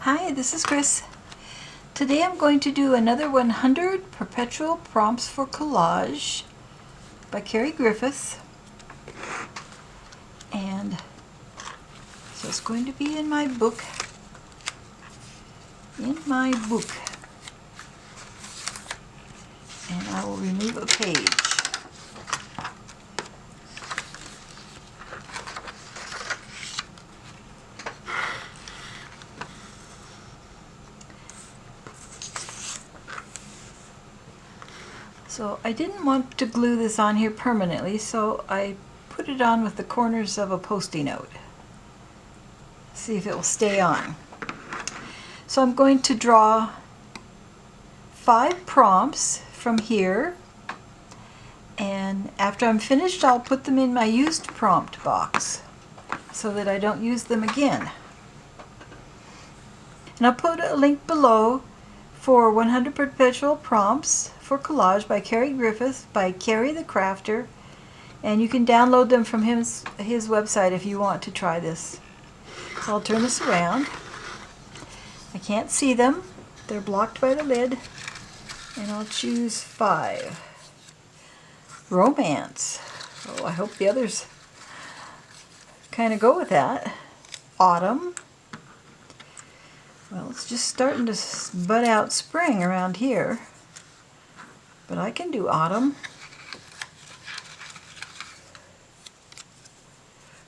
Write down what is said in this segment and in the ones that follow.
Hi, this is Chris. Today I'm going to do another 100 Perpetual Prompts for Collage by Griffith. And so it's going to be in my book. And I will remove a page. So I didn't want to glue this on here permanently, so I put it on with the corners of a Post-it note. See if it will stay on. So I'm going to draw 5 prompts from here, and after I'm finished I'll put them in my used prompt box so that I don't use them again. And I'll put a link below for 100 Perpetual Prompts for Collage by Griffith, by Ceri the Crafter, and you can download them from his website if you want to try this. So I'll turn this around. I can't see them, they're blocked by the lid, and I'll choose 5. Romance. Oh, I hope the others kind of go with that. Autumn. Well, it's just starting to bud out spring around here, but I can do autumn.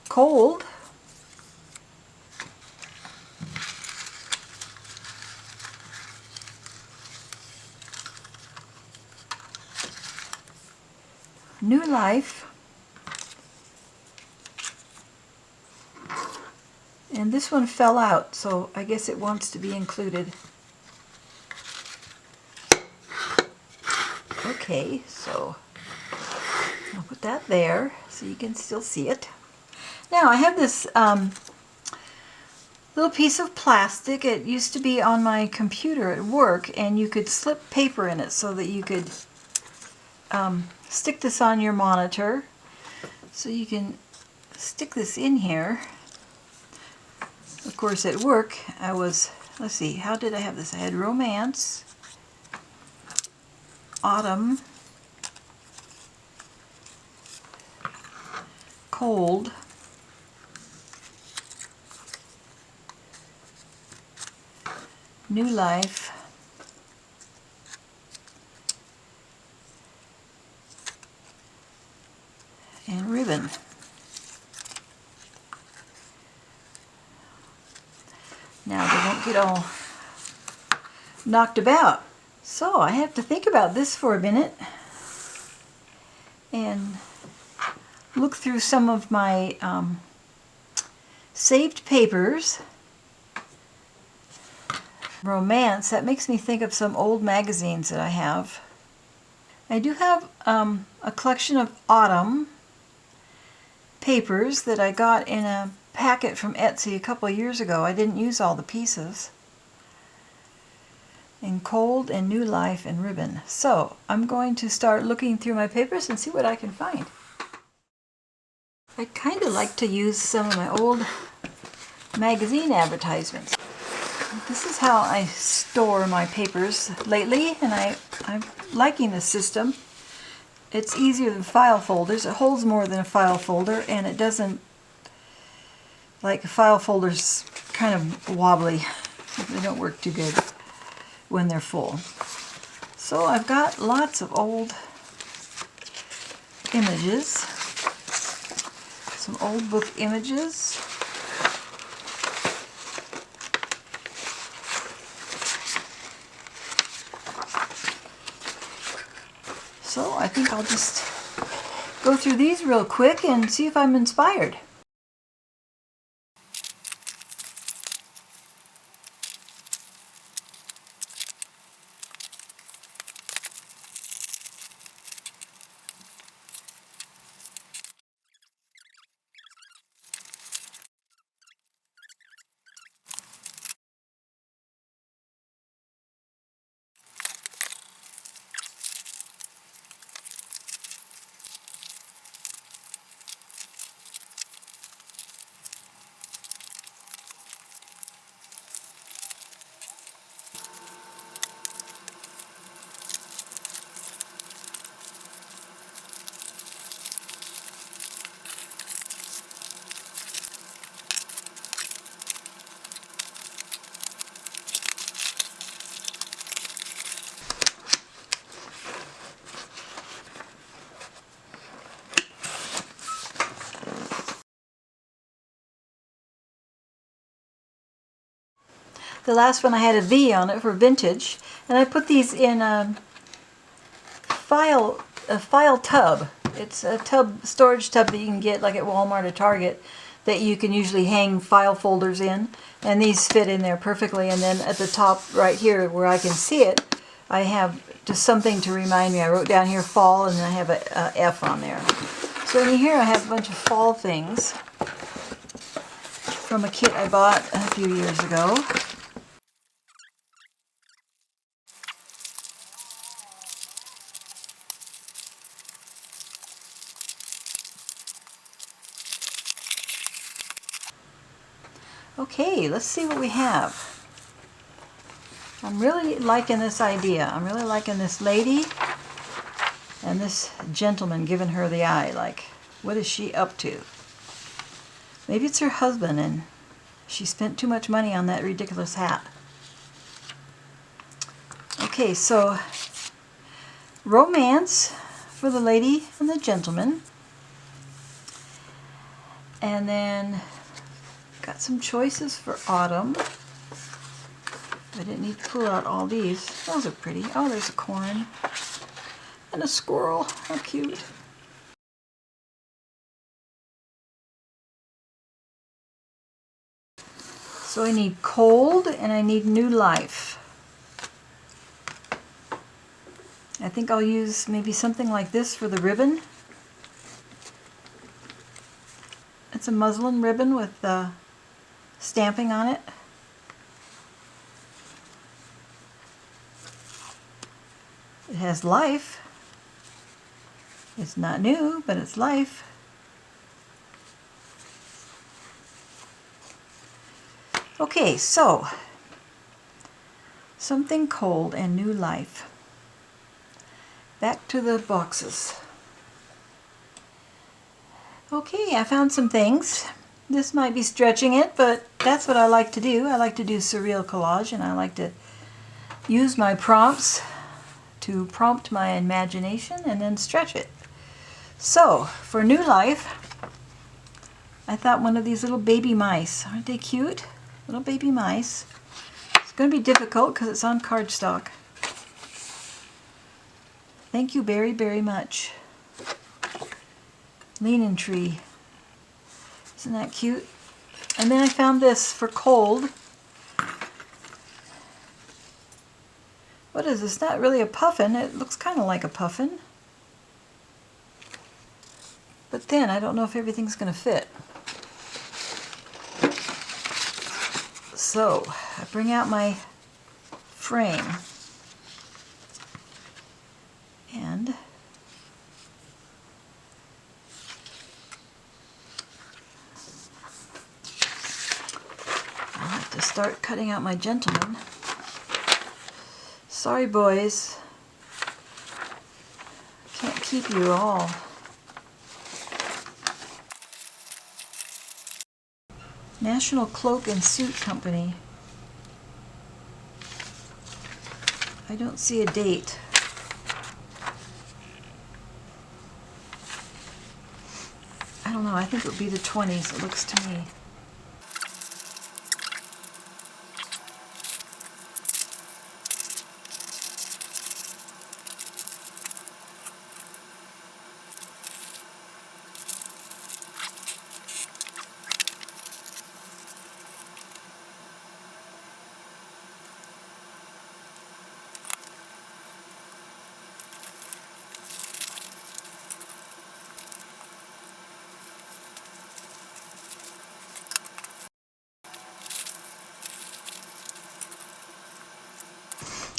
Cold. New life. And this one fell out, so I guess it wants to be included. Okay, so I'll put that there so you can still see it. Now I have this little piece of plastic. It used to be on my computer at work, and you could slip paper in it so that you could stick this on your monitor. So you can stick this in here. Of course, at work, I was, let's see, how did I have this? I had romance, autumn, cold, new life, and ribbon. Now they won't get all knocked about. So I have to think about this for a minute and look through some of my saved papers. Romance, that makes me think of some old magazines that I have. I do have a collection of autumn papers that I got in a packet from Etsy a couple of years ago. I didn't use all the pieces. And cold and new life and ribbon. So I'm going to start looking through my papers and see what I can find. I kind of like to use some of my old magazine advertisements. This is how I store my papers lately, and I'm liking this system. It's easier than file folders. It holds more than a file folder, and it doesn't, like file folders, kind of wobbly. They don't work too good when they're full. So I've got lots of old images, some old book images. So I think I'll just go through these real quick and see if I'm inspired. The last one I had a V on it for vintage, and I put these in a file tub. It's a storage tub that you can get like at Walmart or Target that you can usually hang file folders in, and these fit in there perfectly. And then at the top right here where I can see it, I have just something to remind me. I wrote down here fall, and then I have a F on there. So in here I have a bunch of fall things from a kit I bought a few years ago. Okay, let's see what we have. I'm really liking this idea. I'm really liking this lady and this gentleman giving her the eye. Like, what is she up to? Maybe it's her husband and she spent too much money on that ridiculous hat. Okay, so romance for the lady and the gentleman. And then got some choices for autumn. I didn't need to pull out all these. Those are pretty. Oh, there's a corn and a squirrel. How cute. So I need cold and I need new life. I think I'll use maybe something like this for the ribbon. It's a muslin ribbon with stamping on it. It has life. It's not new, but it's life. Okay, so something cold and new life. Back to the boxes. Okay, I found some things. This might be stretching it, but that's what I like to do. I like to do Surreal Collage, and I like to use my prompts to prompt my imagination and then stretch it. So, for new life, I thought one of these little baby mice. Aren't they cute? Little baby mice. It's going to be difficult because it's on cardstock. Thank you very, very much. Leaning tree. Isn't that cute? And then I found this for cold. What is this? Not really a puffin. It looks kind of like a puffin. But then I don't know if everything's going to fit. So I bring out my frame. And I'll have to start cutting out my gentleman. Sorry, boys. Can't keep you all. National Cloak and Suit Company. I don't see a date. I don't know, I think it would be the 20s, it looks to me.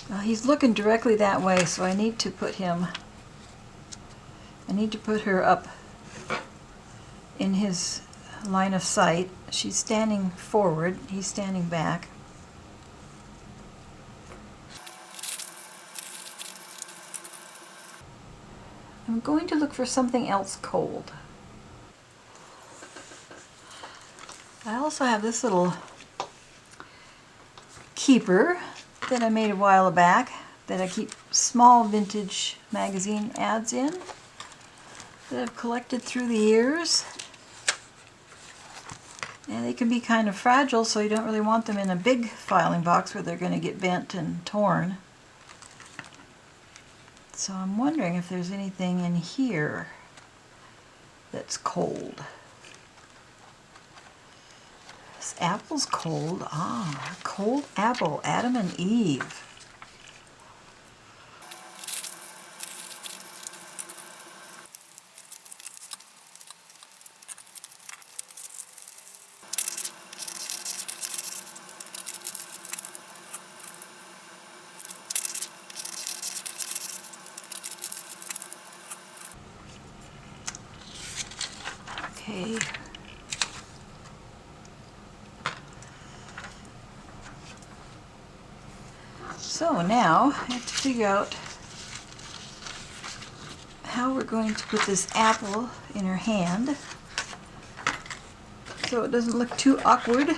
Well, he's looking directly that way, so I need to put him, I need to put her up in his line of sight. She's standing forward, he's standing back. I'm going to look for something else cold. I also have this little keeper that I made a while back that I keep small vintage magazine ads in that I've collected through the years. And And they can be kind of fragile, so you don't really want them in a big filing box where they're going to get bent and torn. So I'm wondering if there's anything in here that's cold. This apple's cold. Ah, cold apple, Adam and Eve. Okay. So now I have to figure out how we're going to put this apple in her hand so it doesn't look too awkward.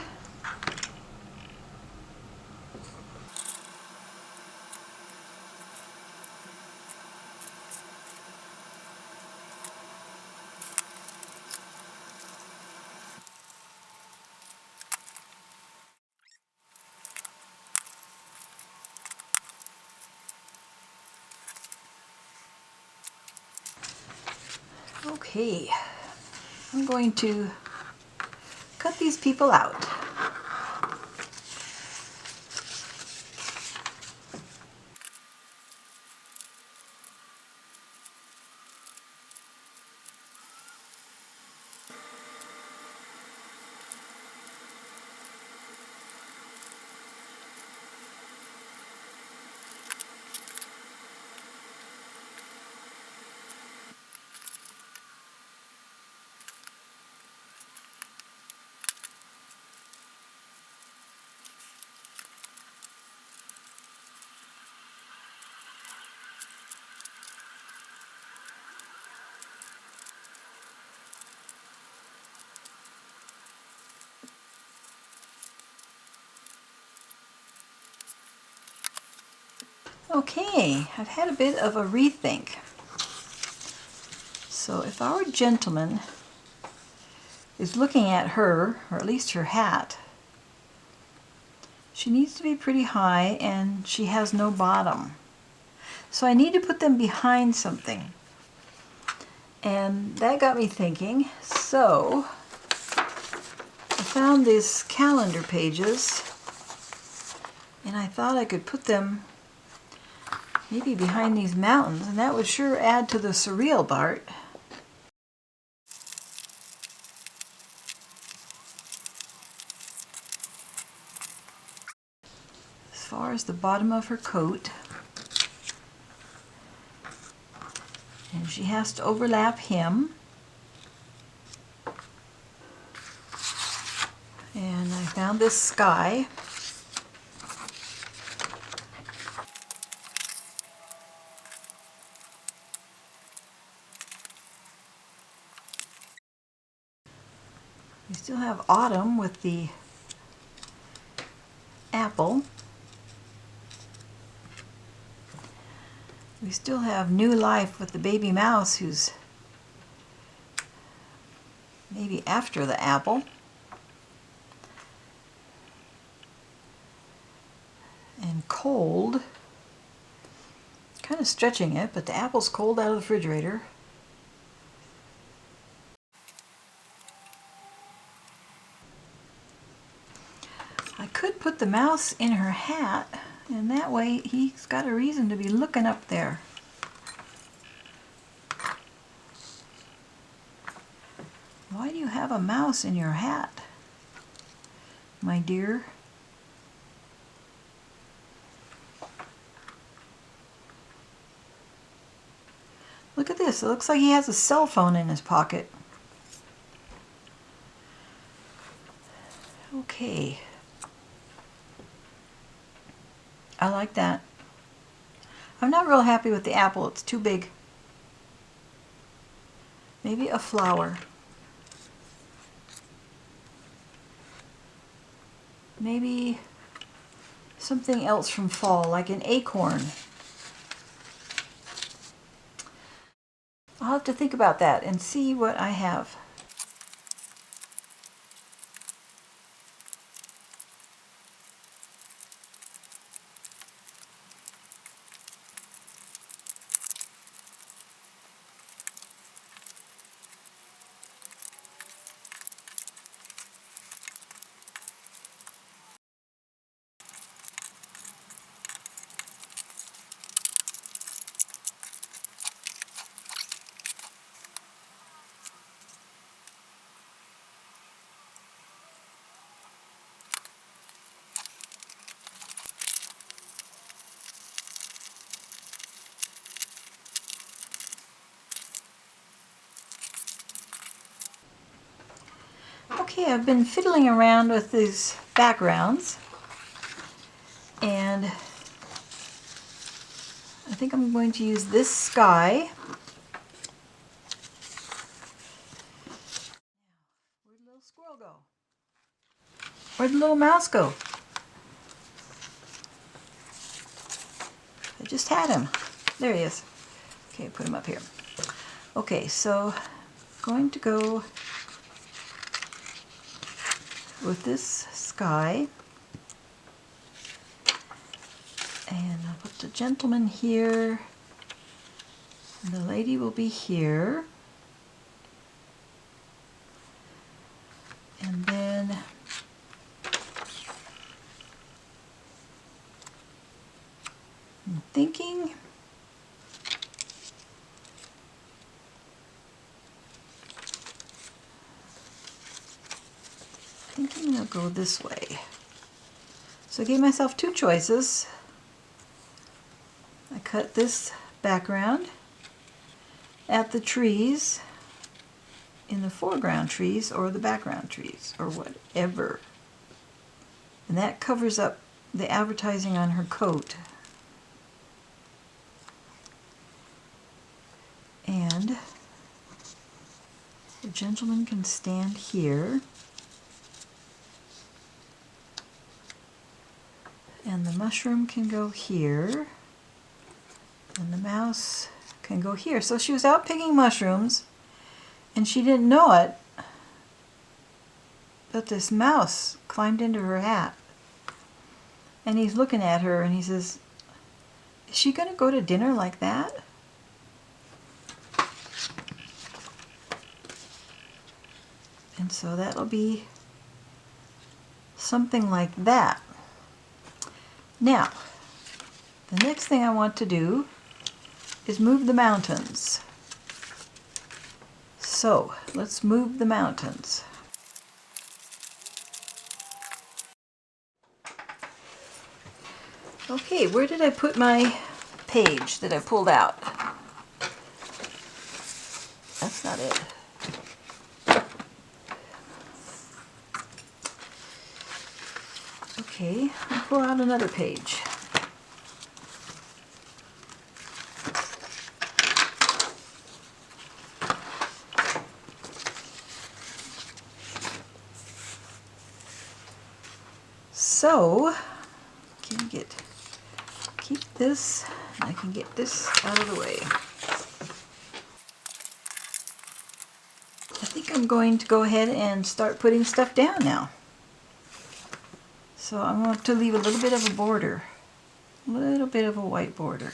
Okay, I'm going to cut these people out. Okay, I've had a bit of a rethink. So if our gentleman is looking at her, or at least her hat, she needs to be pretty high and she has no bottom. So I need to put them behind something. And that got me thinking. So I found these calendar pages and I thought I could put them maybe behind these mountains, and that would sure add to the surreal part. As far as the bottom of her coat, and she has to overlap him. And I found this sky. We still have autumn with the apple. We still have new life with the baby mouse who's maybe after the apple. And cold. Kind of stretching it, but the apple's cold out of the refrigerator. I could put the mouse in her hat, and that way he's got a reason to be looking up there. Why do you have a mouse in your hat, my dear? Look at this. It looks like he has a cell phone in his pocket. Okay. I like that. I'm not real happy with the apple. It's too big. Maybe a flower. Maybe something else from fall, like an acorn. I'll have to think about that and see what I have. Okay, I've been fiddling around with these backgrounds, and I think I'm going to use this sky. Where'd the little squirrel go? Where'd the little mouse go? I just had him. There he is. Okay, put him up here. Okay, so I'm going to go with this sky, and I'll put the gentleman here, and the lady will be here, and then I'm thinking I'll go this way. So I gave myself two choices. I cut this background at the trees, in the foreground trees or the background trees or whatever. And that covers up the advertising on her coat. And the gentleman can stand here. And the mushroom can go here, and the mouse can go here. So she was out picking mushrooms, and she didn't know it, but this mouse climbed into her hat. And he's looking at her, and he says, "Is she going to go to dinner like that?" And so that'll be something like that. Now, the next thing I want to do is move the mountains. So, let's move the mountains. Okay, where did I put my page that I pulled out? That's not it. Okay, I'll pull out another page. So, I can keep this, and I can get this out of the way. I think I'm going to go ahead and start putting stuff down now. So I'm going to leave a little bit of a border, a little bit of a white border.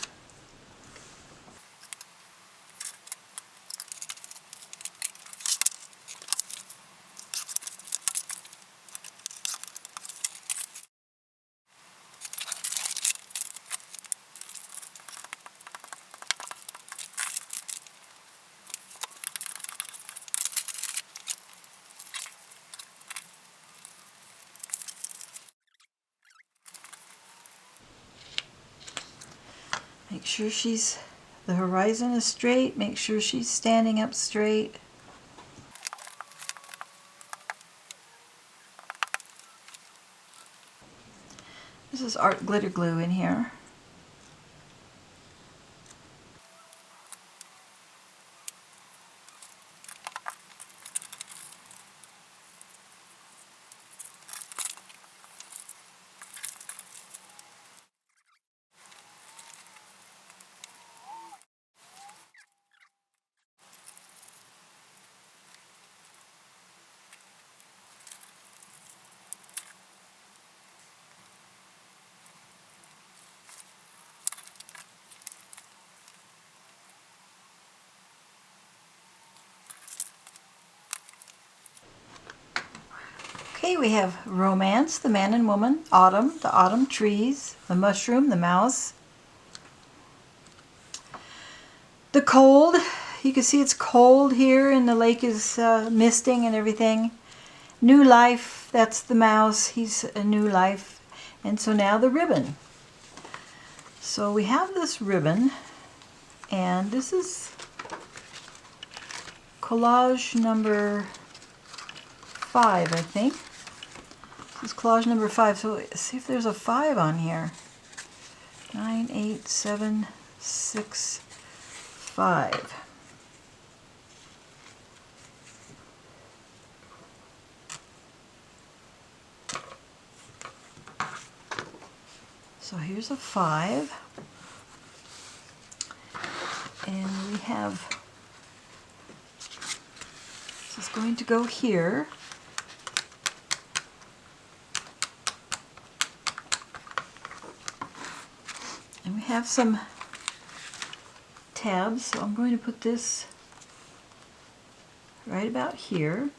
Make sure the horizon is straight, make sure she's standing up straight. This is art glitter glue in here. Okay, we have romance, the man and woman, autumn, the autumn trees, the mushroom, the mouse. The cold, you can see it's cold here and the lake is misting and everything. New life, that's the mouse, he's a new life. And so now the ribbon. So we have this ribbon, and this is collage number 5, I think. This is collage number 5, so let's see if there's a 5 on here. 9, 8, 7, 6, 5. So here's a 5. And we have, this is going to go here. And we have some tabs, so I'm going to put this right about here.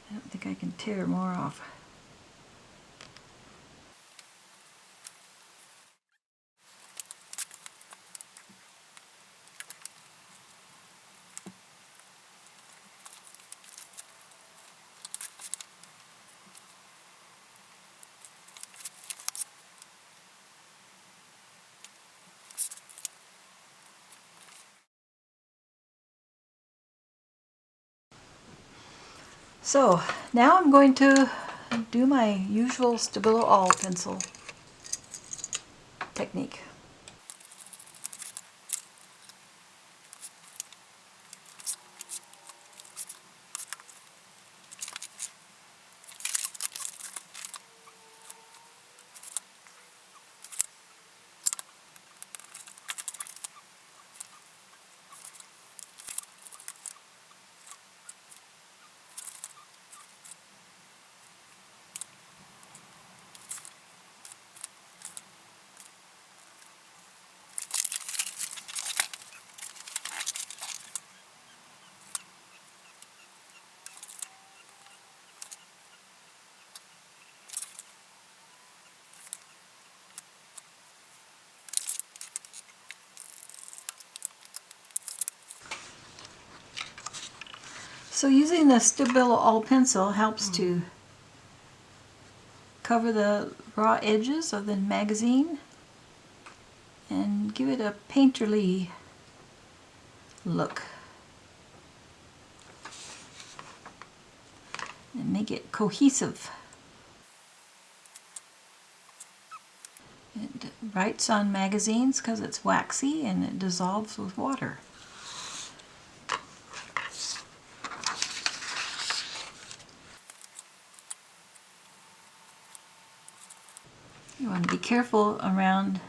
I don't think I can tear more off. So now I'm going to do my usual Stabilo All pencil technique. So using the Stabilo All pencil helps to cover the raw edges of the magazine and give it a painterly look and make it cohesive. It writes on magazines because it's waxy and it dissolves with water. You want to be careful around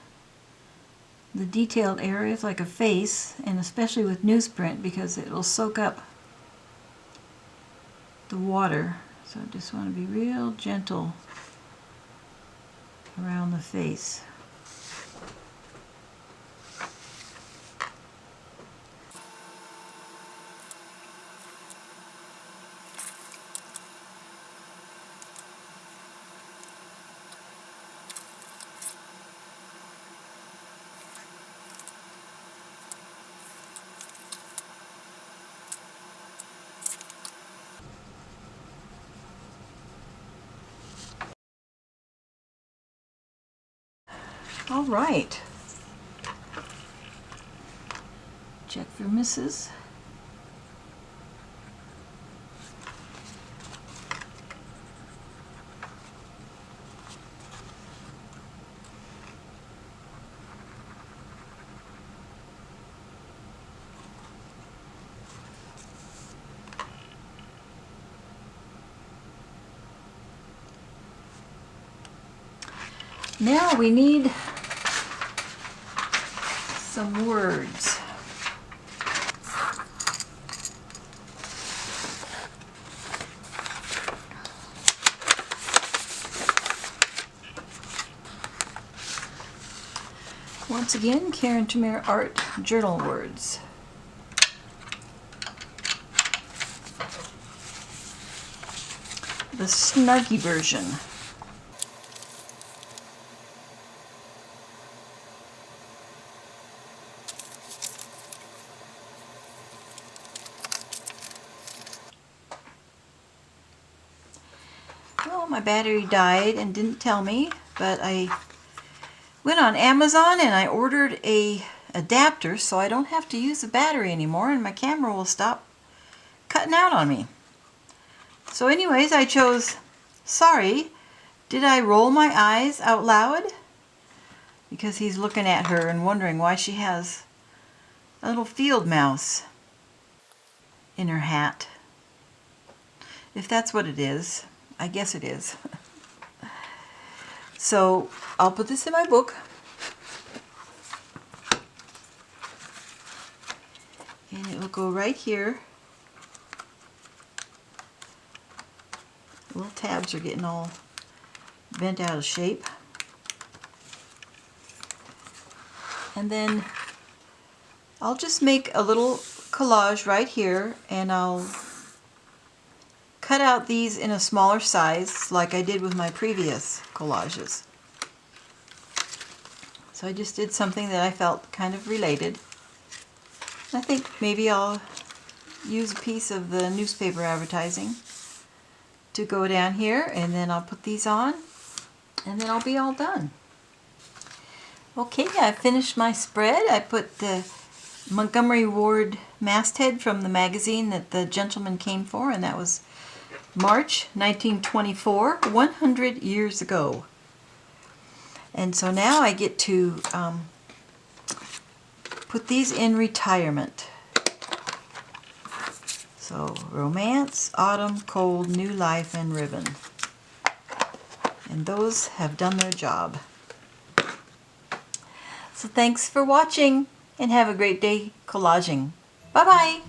the detailed areas like a face, and especially with newsprint because it will soak up the water. So I just want to be real gentle around the face. All right. Check for misses. Now we need some words. Once again, Karin Tamir Art Journal words. The snarky version. Well, my battery died and didn't tell me, but I went on Amazon and I ordered a adapter so I don't have to use the battery anymore and my camera will stop cutting out on me. So anyways, I chose Sorry. Did I roll my eyes out loud? Because he's looking at her and wondering why she has a little field mouse in her hat. If that's what it is, I guess it is. So I'll put this in my book. And it will go right here. Little tabs are getting all bent out of shape. And then I'll just make a little collage right here, and I'll cut out these in a smaller size like I did with my previous collages. So I just did something that I felt kind of related. I think maybe I'll use a piece of the newspaper advertising to go down here, and then I'll put these on, and then I'll be all done. Okay, I finished my spread. I put the Montgomery Ward masthead from the magazine that the gentleman came for, and that was March 1924, 100 years ago. And so now I get to put these in retirement. So Romance, Autumn, Cold, New Life, and Ribbon. And those have done their job. So thanks for watching and have a great day collaging. Bye-bye.